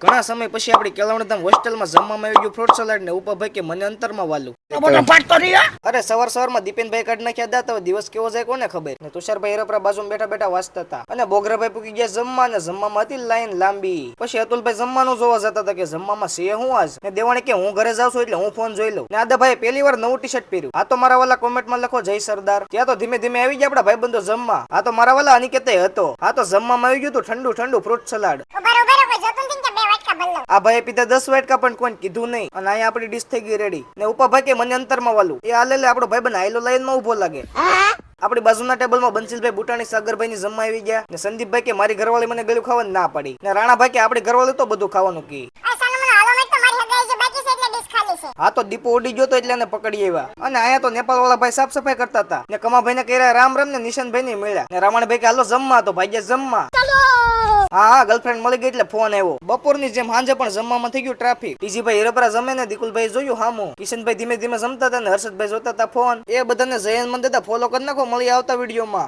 ઘણા સમય પછી આપડી કેળવણીધામ હોસ્ટેલમાં જમવામાં આવી ગયું ફ્રૂટ સલાડ ને ઉપભાઈ કે મને અંતરમાં વાલું. અરે સવારમાં દીપેનભાઈ કાઢ નાખ્યા દાતા દિવસ કેવો જાય કોને ખબર ને તુષારભાઈ હેરપરા બાજુમાં બેઠા બેઠા વાંચતા હતા અને બોગરાભાઈ પૂકી ગયા જમવા ને જમવામાં હતી લાઈન લાંબી. પછી અતુલભાઈ જમવાનું જોવા જતા હતા કે જમવામાં છે હું આજ ને દેવાણી કે હું ઘરે જાઉં છું એટલે હું ફોન જોઈ લઉં ને આદાભાઈ પહેલી વાર નવું ટી શર્ટ પહેર્યું. આ તો મારા વાલા કોમેન્ટમાં લખો જય સરદાર. ત્યાં તો ધીમે ધીમે આવી ગયા આપડા ભાઈબંધો જમવા. આ તો મારા વાલા અનિકેતે હતો. આ તો જમવામાં આવી ગયું હતું ઠંડુ ઠંડુ ફ્રૂટ સલાડ. આ ભાઈ પીધા 10 વાટકા પણ કોઈ કીધું નહીં અને અહીંયા આપડી ડીશ થઈ ગઈ રેડી ને ઉપા ભાઈ કે મને અંતરમાં વાલું એ હાલે આપણો ભાઈ બન આયલો લાઈન માં ઉભો લાગે. આપડી બાજુના ટેબલમાં બંસીલભાઈ બુટાણી સાગરભાઈ ની જમવા આવી ગયા ને સંદીપભાઈ કે મારી ઘરવાળી મને ગળ્યું ખાવાનું ના પાડી ને રાણાભાઈ કે આપડી ઘરવાળી તો બધું ખાવાનું કી. હા તો દીપો ઉડી ગયો તો એટલે એને પકડી આવ્યા અને અહીંયા તો નેપાળ વાળા ભાઈ સાફ સફાઈ કરતા હતા ને કમાભાઈ ને કહ્યા રામ રામ ને નિશાનભાઈ ને મળ્યા ને રાવણભાઈ કે હાલો જમવા તો ભાઈ જમવા. હા ગર્લફ્રેન્ડ મળી ગઈ એટલે ફોન આવ્યો. બપોરની જેમ સાંજે પણ જમવામાં થઈ ગયું ટ્રાફિક. ટીજીભાઈ હીરપરા જમે ને દીકુલભાઈ જોયું હામું. કિશનભાઈ ધીમે ધીમે જમતા હતા ને હર્ષદભાઈ જોતા હતા ફોન. એ બધાને જયન મંદિર ફોલો કરી નાખો. મળી આવતા વિડીયોમાં.